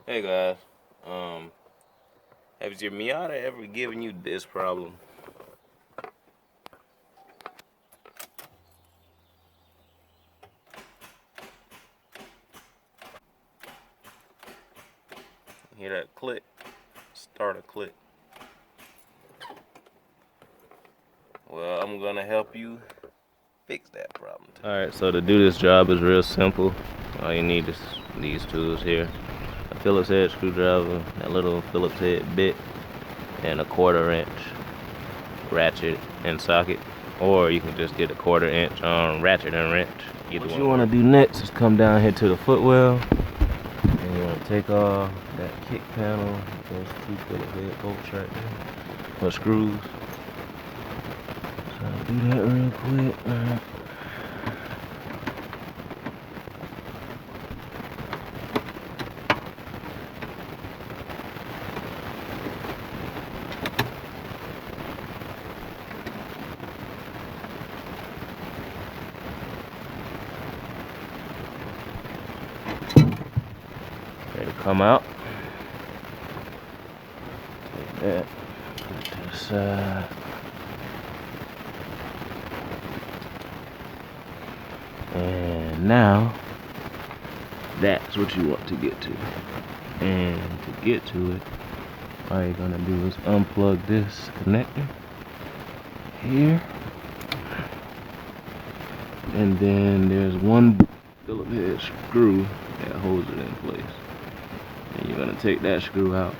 Hey guys, has your Miata ever given you this problem? Hear that click? Start a click. Well, I'm gonna help you fix that problem today. Alright, so to do this job is real simple. All you need is these tools here. A Phillips head screwdriver, a little Phillips head bit, and a 1/4 inch ratchet and socket. Or you can just get a 1/4 inch ratchet and wrench. What you want to do next is come down here to the footwell. And you want to take off that kick panel, those 2 Phillips head bolts right there, or screws. So I'll do that real quick. Ready to come out. Take that, put it to the side. And now, that's what you want to get to. And to get to it, all you're gonna do is unplug this connector here. And then there's one Phillips head screw that holds it in place. And you're gonna take that screw out.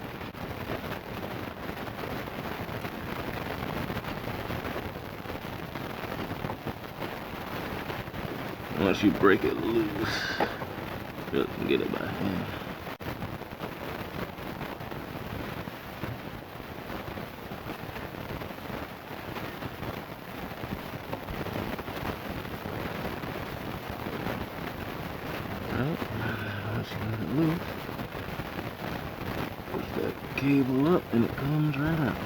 Once you break it loose, you can get it back in. Once you get it loose, push that cable up and it comes right out.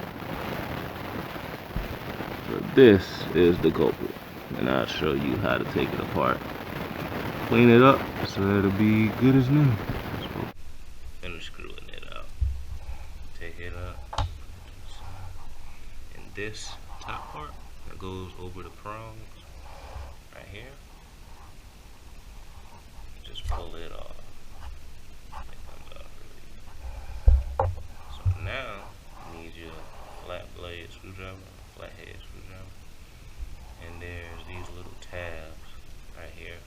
So this is the culprit, and I'll show you how to take it apart. Clean it up so it'll be good as new. Finish screwing it out. Take it up. And this top part that goes over the prongs right here, just pull it off. It comes out really easy. So now you need your flat blade screwdriver, flat head screwdriver, and there's these little tabs right here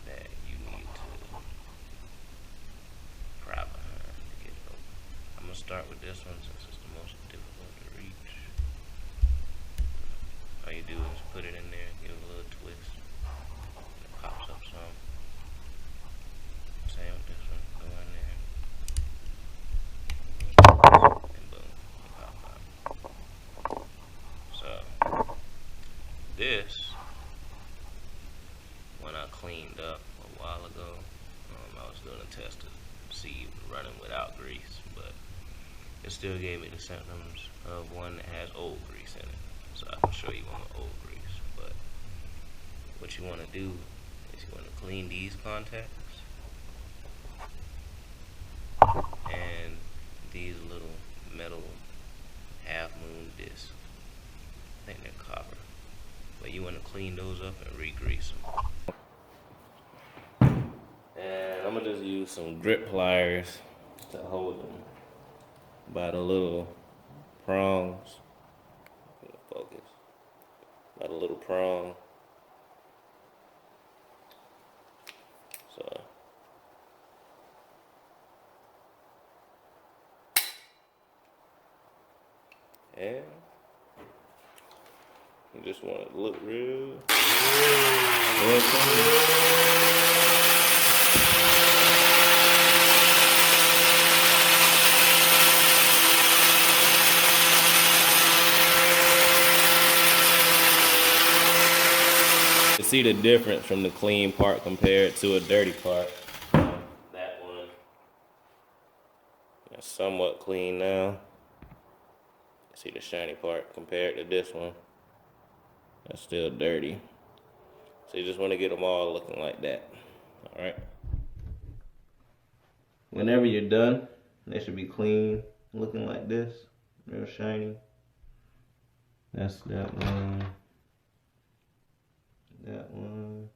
that you need to pry behind to get it open. I'm gonna start with this one since it's the most difficult to reach. All you do is put it in there, give it a little twist, and it pops up some. Same with this one, go in there, and boom, it pops out. So, this, when I cleaned up a while ago, I was doing a test to see if it was running without grease, but it still gave me the symptoms of one that has old grease in it. So I can show you one with old grease. But what you want to do is you want to clean these contacts and these little metal half moon discs. I think they're copper. But you want to clean those up and re-grease them. And I'm going to just use some grip pliers to hold them by the little prongs. Focus. By the little prong. So and you just want it to look real. You see the difference from the clean part compared to a dirty part. That one is somewhat clean now. You see the shiny part compared to this one. That's still dirty. So you just want to get them all looking like that. Alright. whenever you're done, they should be clean, looking like this, real shiny. That's that one. That one.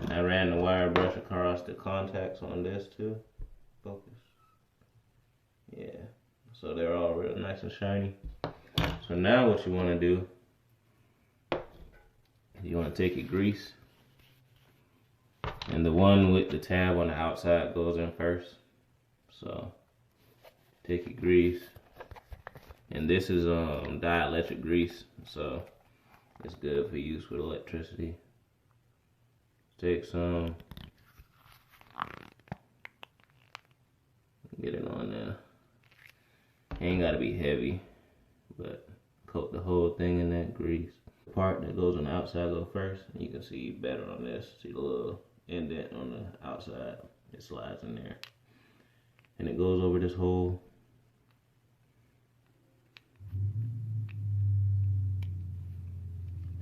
And I ran the wire brush across the contacts on this too. Focus. Yeah. So they're all real nice and shiny. So now what you want to do, you want to take your grease. And the one with the tab on the outside goes in first. So take your grease. And this is dielectric grease. So it's good for use with electricity. Take some. Get it on there. Ain't gotta be heavy, but coat the whole thing in that grease. The part that goes on the outside go first. You can see better on this. See the little indent on the outside. It slides in there. And it goes over this hole.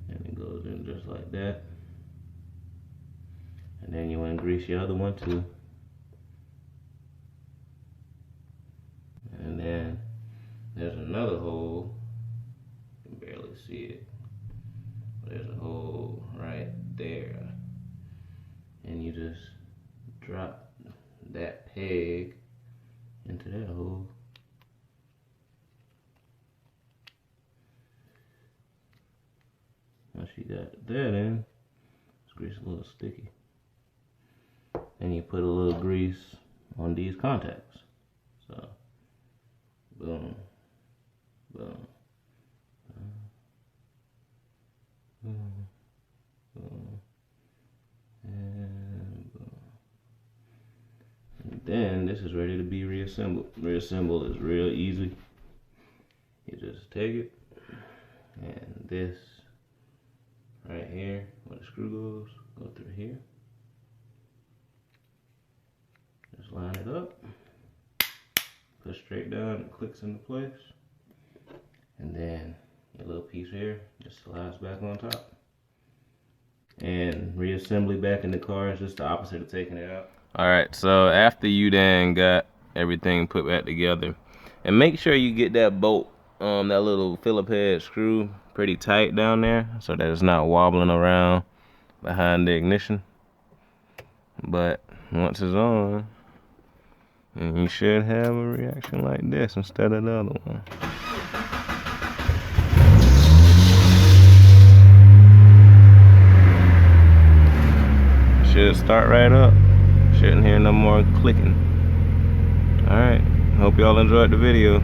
And it goes in just like that. And then you want to grease your other one too. And then there's another hole. You can barely see it. There's a hole right there. And you just drop that peg into that hole. Once you got that in, this grease is a little sticky. Then you put a little grease on these contacts. So, boom, boom, boom, boom, and boom. And then this is ready to be reassembled. Reassemble is real easy. You just take it, and this right here, where the screw goes, go through here. Just line it up, push straight down, it clicks into place, and then your little piece here just slides back on top. And reassembly back in the car is just the opposite of taking it out. Alright, so after you then got everything put back together, and make sure you get that bolt, that little Phillip head screw pretty tight down there so that it's not wobbling around behind the ignition. But once it's on, and you should have a reaction like this instead of the other one. Should start right up. Shouldn't hear no more clicking. Alright, hope y'all enjoyed the video.